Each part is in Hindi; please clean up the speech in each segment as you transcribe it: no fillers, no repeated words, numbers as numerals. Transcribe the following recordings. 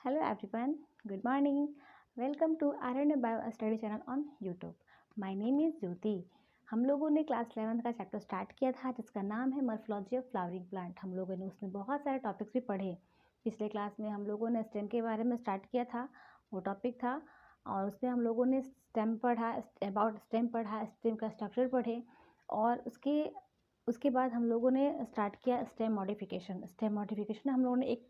Hello everyone, good morning. Welcome to RN Bio Study channel on YouTube. My name is Jyoti. हम लोगों ने क्लास 11 का चैप्टर स्टार्ट किया था जिसका नाम है मॉर्फोलॉजी ऑफ फ्लावरिंग प्लांट। हम लोगों ने उसमें बहुत सारे टॉपिक्स भी पढ़े। पिछले क्लास में हम लोगों ने स्टेम के बारे में स्टार्ट किया था, वो टॉपिक था, और उसमें हम लोगों ने स्टेम पढ़ा, अबाउट स्टेम पढ़ा, स्टेम का स्ट्रक्चर पढ़े, और उसके बाद हम लोगों ने स्टार्ट किया स्टेम मॉडिफिकेशन। स्टेम मॉडिफिकेशन हम लोगों ने एक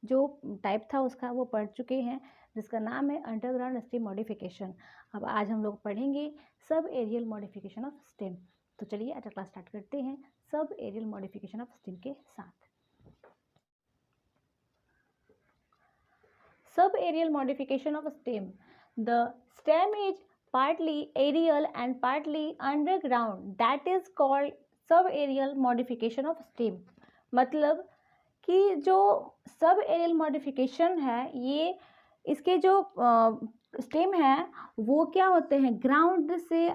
जो टाइप था उसका वो पढ़ चुके हैं, जिसका नाम है अंडरग्राउंड स्टेम मॉडिफिकेशन। अब आज हम लोग पढ़ेंगे sub aerial modification of stem. तो चलिए आज क्लास स्टार्ट करते हैं sub aerial modification of stem के साथ। Sub aerial modification of stem. The stem is partly aerial and partly underground, that is called sub aerial modification of stem. मतलब कि जो सब एरियल मॉडिफिकेशन है, ये इसके जो स्टेम है वो क्या होते हैं, ग्राउंड से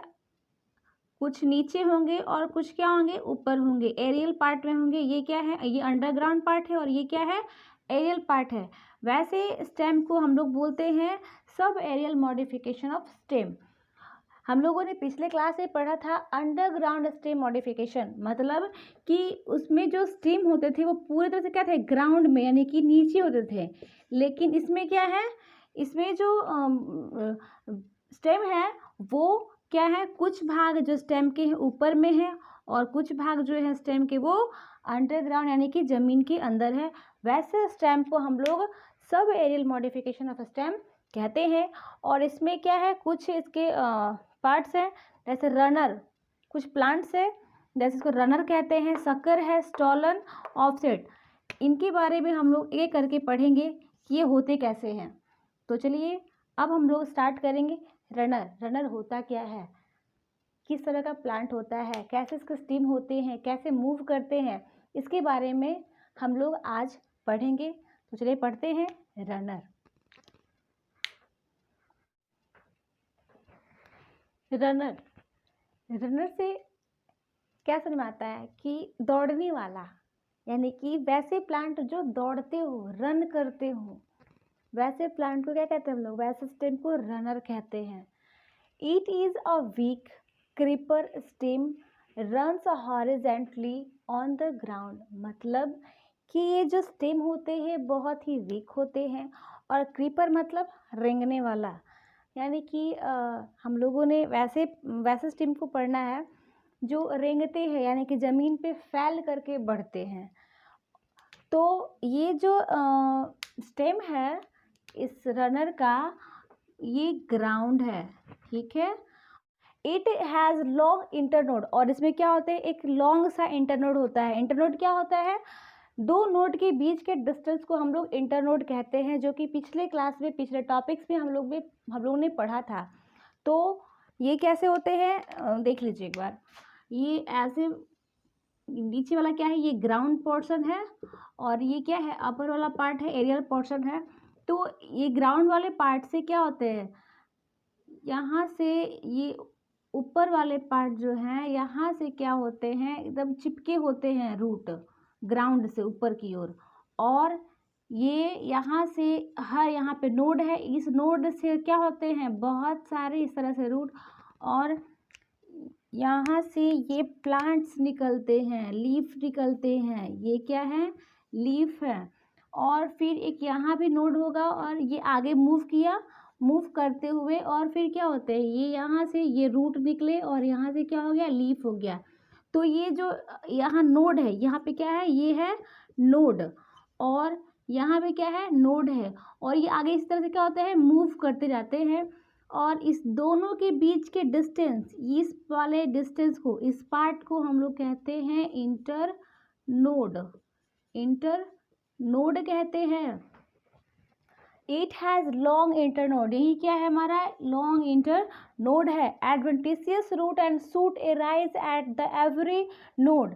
कुछ नीचे होंगे और कुछ क्या होंगे, ऊपर होंगे, एरियल पार्ट में होंगे। ये क्या है, ये अंडरग्राउंड पार्ट है और ये क्या है, एरियल पार्ट है। वैसे स्टेम को हम लोग बोलते हैं sub aerial modification of stem. हम लोगों ने पिछले क्लास में पढ़ा था अंडरग्राउंड स्टेम मॉडिफिकेशन, मतलब कि उसमें जो स्टेम होते थे वो पूरी तरह से क्या थे, ग्राउंड में यानी कि नीचे होते थे। लेकिन इसमें क्या है, इसमें जो स्टेम है वो क्या है, कुछ भाग जो स्टेम के ऊपर में है और कुछ भाग जो है स्टेम के वो अंडरग्राउंड यानी कि ज़मीन के अंदर है। वैसे स्टेम को हम लोग sub aerial modification of stem कहते हैं। और इसमें क्या है, कुछ इसके पार्ट्स हैं, जैसे रनर, कुछ प्लांट्स है जैसे इसको रनर कहते हैं, सकर है, स्टॉलन, ऑफसेट। इनके बारे में हम लोग एक करके पढ़ेंगे कि ये होते कैसे हैं। तो चलिए अब हम लोग स्टार्ट करेंगे। रनर, रनर होता क्या है, किस तरह का प्लांट होता है, कैसे इसके स्टेम होते हैं, कैसे मूव करते हैं, इसके बारे में हम लोग आज पढ़ेंगे। तो चलिए पढ़ते हैं रनर। रनर, रनर से क्या समझ में आता है कि दौड़ने वाला, यानी कि वैसे प्लांट जो दौड़ते हो, रन करते हो, वैसे प्लांट को क्या कहते हैं हम लोग, वैसे स्टेम को रनर कहते हैं। It is a weak creeper stem runs horizontally on the ground. मतलब कि ये जो स्टेम होते हैं बहुत ही वीक होते हैं, और क्रीपर मतलब रेंगने वाला, यानी कि हम लोगों ने वैसे वैसे स्टेम को पढ़ना है जो रेंगते हैं, यानी कि ज़मीन पे फैल करके बढ़ते हैं। तो ये जो स्टेम है इस रनर का, ये ग्राउंड है, ठीक है। इट हैज़ लॉन्ग इंटरनोड, और इसमें क्या होता है, एक लॉन्ग सा इंटरनोड होता है। इंटरनोड क्या होता है, दो नोड के बीच के डिस्टेंस को हम लोग इंटरनोड कहते हैं, जो कि पिछले क्लास में, पिछले टॉपिक्स में हम लोगों ने पढ़ा था। तो ये कैसे होते हैं देख लीजिए एक बार। ये ऐसे, नीचे वाला क्या है, ये ग्राउंड पोर्शन है, और ये क्या है, अपर वाला पार्ट है, एरियल पोर्शन है। तो ये ग्राउंड वाले पार्ट से क्या होते हैं, यहाँ से ये ऊपर वाले पार्ट जो हैं यहाँ से क्या होते हैं, एकदम चिपके होते हैं रूट ग्राउंड से ऊपर की ओर। और ये यहाँ से हर यहाँ पे नोड है, इस नोड से क्या होते हैं, बहुत सारे इस तरह से रूट, और यहाँ से ये प्लांट्स निकलते हैं, लीफ निकलते हैं, ये क्या है, लीफ है। और फिर एक यहाँ भी नोड होगा, और ये आगे मूव किया, मूव करते हुए, और फिर क्या होते हैं, ये यहाँ से ये रूट निकले और यहाँ से क्या हो गया, लीफ हो गया। तो ये जो यहाँ नोड है, यहाँ पे क्या है, ये है नोड, और यहाँ पे क्या है, नोड है। और ये आगे इस तरह से क्या होता है, मूव करते जाते हैं। और इस दोनों के बीच के डिस्टेंस, इस वाले डिस्टेंस को, इस पार्ट को हम लोग कहते हैं इंटर नोड, इंटर नोड कहते हैं। It has long internode, यही क्या है हमारा, लॉन्ग इंटर नोड है। Adventitious root and shoot arise at the every node.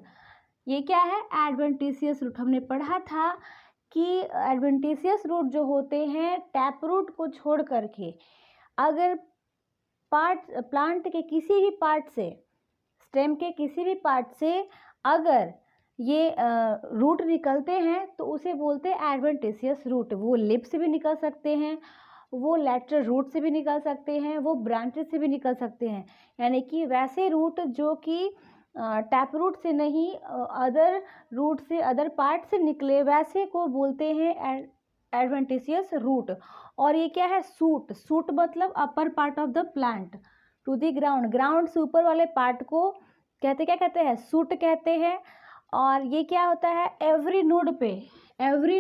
ये क्या है, एडवेंटिशियस रूट। हमने पढ़ा था कि एडवेंटिशियस रूट जो होते हैं, टैप रूट को छोड़ करके, अगर प्लांट के किसी भी पार्ट से, स्टेम के किसी भी पार्ट से अगर ये रूट निकलते हैं तो उसे बोलते हैं एडवेंटिशियस रूट। वो लिप से भी निकल सकते हैं, वो लेटरल रूट से भी निकल सकते हैं, वो ब्रांचेस से भी निकल सकते हैं। यानी कि वैसे रूट जो कि टैप रूट से नहीं, अदर रूट से, अदर पार्ट से निकले, वैसे को बोलते हैं एडवेंटिशियस रूट। और ये क्या है? सूट। सूट मतलब upper part of the plant to the ground. Ground से ऊपर वाले पार्ट को कहते, क्या कहते हैं? सूट कहते हैं। और ये क्या होता है? एवरी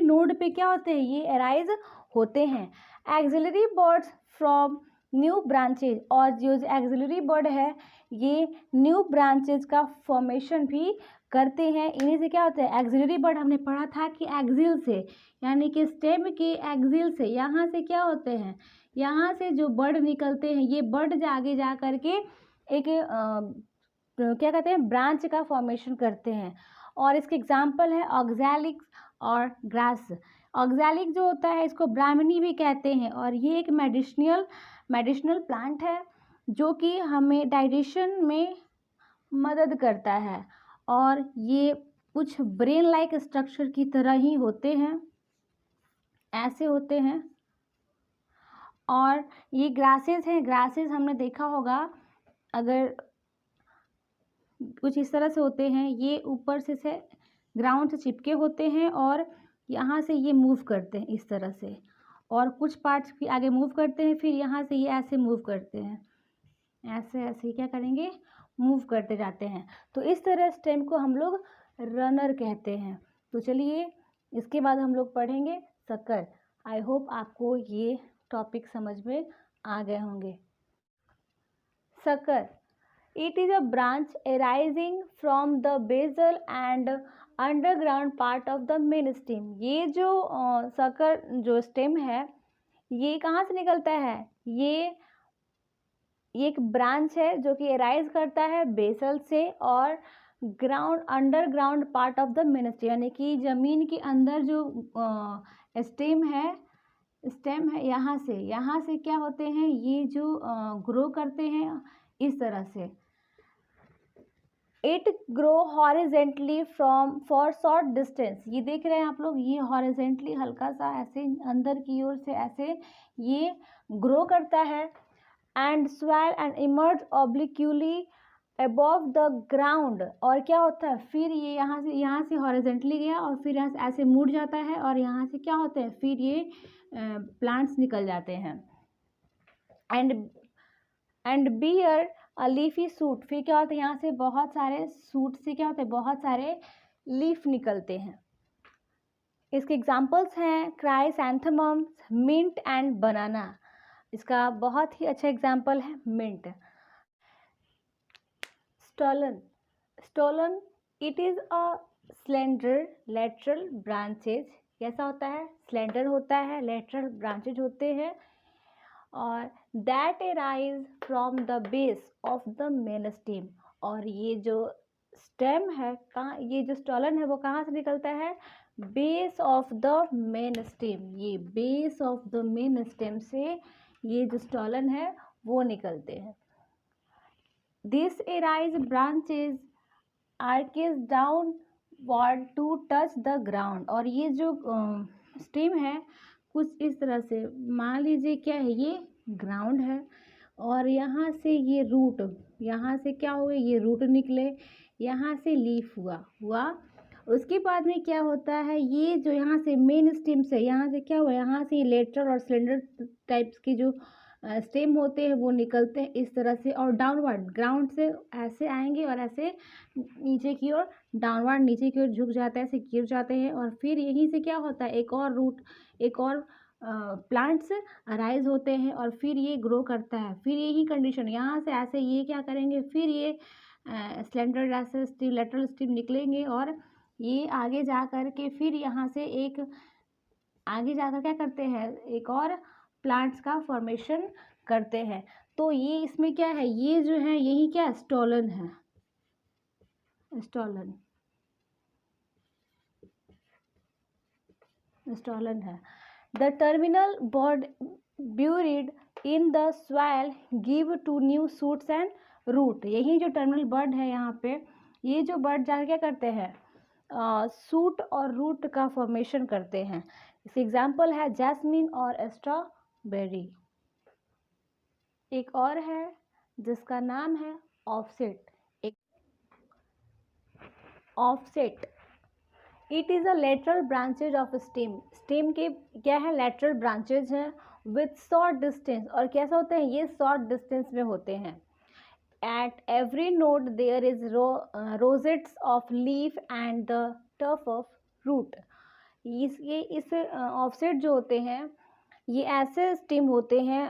नोड पे क्या होते हैं? ये अराइज होते हैं। Axillary birds from new branches. और जो एक्सिलरी बर्ड है ये न्यू ब्रांचेज का फॉर्मेशन भी करते हैं। इन्हीं से क्या होता है? एक्सिलरी बर्ड हमने पढ़ा था कि एक्सिल से, यानी कि स्टेम के एक्सिल से, यहाँ से क्या होते हैं? यहाँ से जो बर्ड निकलते हैं, ये बर्ड आगे जा करके एक क्या कहते हैं? ब्रांच का फॉर्मेशन करते हैं। और इसके एग्जाम्पल है ऑक्सैलिक और ग्रास। ऑक्सैलिक जो होता है इसको ब्राह्मणी भी कहते हैं, और ये एक मेडिसिनल प्लांट है जो कि हमें डाइजेशन में मदद करता है। और ये कुछ ब्रेन लाइक स्ट्रक्चर की तरह ही होते हैं, ऐसे होते हैं। और ये ग्रासेस हैं। ग्रासेस हमने देखा होगा, अगर कुछ इस तरह से होते हैं। ये ऊपर से ग्राउंड से चिपके होते हैं और यहाँ से ये मूव करते हैं इस तरह से, और कुछ पार्ट्स भी आगे मूव करते हैं, फिर यहाँ से ये ऐसे मूव करते हैं, ऐसे ऐसे क्या करेंगे? मूव करते जाते हैं। तो इस तरह स्टेम को हम लोग रनर कहते हैं। तो चलिए इसके बाद हम लोग पढ़ेंगे शक्कर। आई होप आपको ये टॉपिक समझ में आ गए होंगे। शक्कर, it is a branch arising from the basal and underground part of the main stem। ये जो शक्कर जो स्टेम है ये कहाँ से निकलता है? ये एक ब्रांच है जो कि अराइज करता है बेसल से और underground part of the main stem, यानी कि जमीन के अंदर जो स्टेम है यहाँ से क्या होते हैं? ये जो ग्रो करते हैं इस तरह से। It grow horizontally for short distance. ये देख रहे हैं आप लोग, ये हॉरिजेंटली हल्का सा ऐसे अंदर की ओर से ऐसे ये ग्रो करता है। And swell and emerge obliquely above the ground. और क्या होता है? फिर ये यहाँ से हॉरिजेंटली गया और फिर यहाँ से ऐसे मुड़ जाता है, और यहाँ से क्या होता है? फिर ये प्लांट्स निकल जाते हैं। And bear a leafy suit. फिर क्या होता है? यहाँ से बहुत सारे सूट से क्या होता है? बहुत सारे लीफ निकलते हैं। इसके एग्जाम्पल्स हैं क्राइसैंथेमम, मिंट एंड बनाना। इसका बहुत ही अच्छा एग्जाम्पल है mint. Stolon, it is a slender lateral branches. कैसा होता है? स्लेंडर होता है, लेटरल ब्रांचेज होते हैं, और that arise from the base of the main stem. और ये जो स्टेम है कहाँ, ये जो स्टोलन है वो कहाँ से निकलता है? Base of the main stem. ये base of the main stem से ये जो स्टोलन है वो निकलते हैं। This arise branches arches downward to touch the ground. और ये जो स्टेम है कुछ इस तरह से, मान लीजिए क्या है? ये ग्राउंड है, और यहाँ से ये रूट, यहाँ से क्या हुए? ये रूट निकले, यहाँ से लीफ हुआ। उसके बाद में क्या होता है? ये जो यहाँ से मेन स्टेम से, यहाँ से क्या हुआ? यहाँ से लेटरल और सिलेंडर टाइप्स के जो स्टेम होते हैं वो निकलते हैं इस तरह से, और डाउनवर्ड ग्राउंड से ऐसे आएंगे और ऐसे नीचे की ओर, डाउनवर्ड नीचे की ओर झुक जाता है, ऐसे गिर जाते हैं। और फिर यहीं से क्या होता है? एक और रूट, एक और प्लांट्स अराइज होते हैं, और फिर ये ग्रो करता है। फिर यही कंडीशन, यहाँ से ऐसे ये क्या करेंगे? फिर ये स्लेंडर ऐसे स्टीम, लेटरल स्टीम निकलेंगे, और ये आगे जा कर के फिर यहाँ से एक आगे जाकर क्या करते हैं? एक और प्लांट्स का फॉर्मेशन करते हैं। तो ये इसमें क्या है? ये जो है यही क्या? स्टोलन है, स्टोलन है। The terminal bud buried in the soil give to new shoots and root। यही जो टर्मिनल बर्ड है यहाँ पे, ये जो बर्ड जाकर क्या करते हैं? सूट और रूट का फॉर्मेशन करते हैं। इसके एग्जाम्पल है जैस्मिन और स्ट्रॉबेरी। एक और है जिसका नाम है ऑफसेट। एक offset it is a lateral branches of stem. Stem के क्या है, लेटरल ब्रांचेज हैं विथ शॉर्ट डिस्टेंस। और कैसा होते हैं ये, शॉर्ट डिस्टेंस में होते हैं। At every node there is rosettes of leaf and the tuft of root. इस ऑफसेट जो होते हैं ये ऐसे स्टेम होते हैं,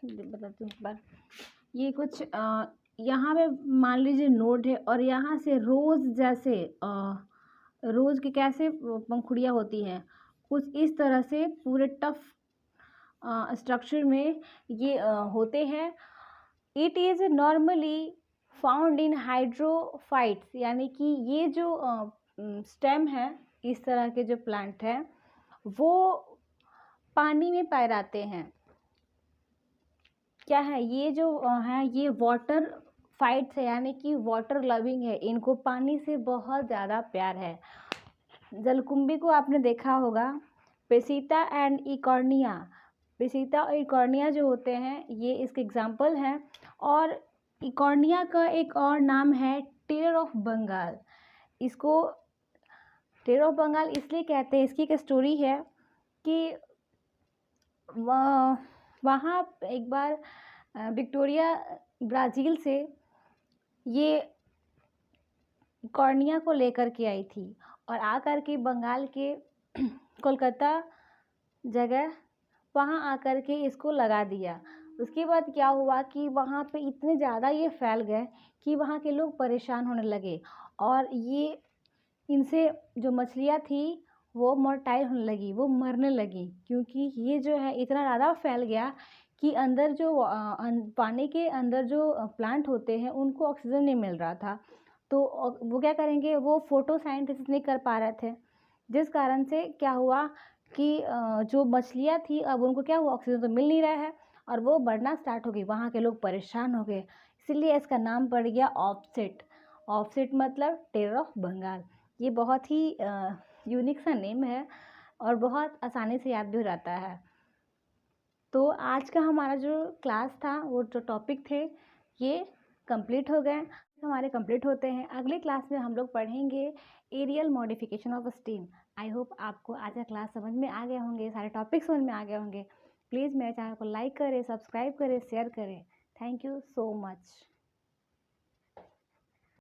बताती हूँ एक बार। ये कुछ यहाँ पे मान लीजिए नोड है और यहाँ से रोज जैसे रोज की कैसे पंखुड़ियाँ होती हैं, कुछ इस तरह से पूरे टफ स्ट्रक्चर में ये होते हैं। It is normally found in hydrophytes, यानी कि ये जो स्टेम है, इस तरह के जो प्लांट हैं वो पानी में पाए जाते हैं। क्या है ये जो है, ये वाटर फाइट्स है, यानी कि वाटर लविंग है, इनको पानी से बहुत ज़्यादा प्यार है। जलकुंभी को आपने देखा होगा, पेसिता एंड इकॉर्निया। पेसिता और इकॉर्निया जो होते हैं ये इसके एग्जाम्पल हैं। और इकॉर्निया का एक और नाम है टेरर ऑफ बंगाल। इसको टेरर ऑफ बंगाल इसलिए कहते हैं, इसकी एक स्टोरी है कि वहाँ एक बार विक्टोरिया ब्राज़ील से ये कॉर्निया को लेकर के आई थी और आकर के बंगाल के कोलकाता जगह वहाँ आकर के इसको लगा दिया। उसके बाद क्या हुआ कि वहाँ पे इतने ज़्यादा ये फैल गए कि वहाँ के लोग परेशान होने लगे और ये इनसे जो मछलियाँ थी वो मोर्टाइल होने लगी, वो मरने लगी, क्योंकि ये जो है इतना ज़्यादा फैल गया कि अंदर जो पानी के अंदर जो प्लांट होते हैं उनको ऑक्सीजन नहीं मिल रहा था। तो वो क्या करेंगे, वो फोटोसिंथेसिस नहीं कर पा रहे थे, जिस कारण से क्या हुआ कि जो मछलियाँ थी अब उनको क्या हुआ, ऑक्सीजन तो मिल नहीं रहा है और वो बढ़ना स्टार्ट हो गई। वहाँ के लोग परेशान हो गए, इसीलिए इसका नाम पड़ गया ऑफसेट। ऑफसेट मतलब टेरर ऑफ बंगाल। ये बहुत ही यूनिक सा नेम है और बहुत आसानी से याद भी हो जाता है। तो आज का हमारा जो क्लास था, वो जो टॉपिक थे ये कंप्लीट हो गए, हमारे कंप्लीट होते हैं। अगले क्लास में हम लोग पढ़ेंगे aerial modification of stem. I hope आपको आज का क्लास समझ में आ गए होंगे, सारे टॉपिक समझ में आ गए होंगे। प्लीज़ मेरे चैनल को लाइक करें, सब्सक्राइब करें, शेयर करें। Thank you so much.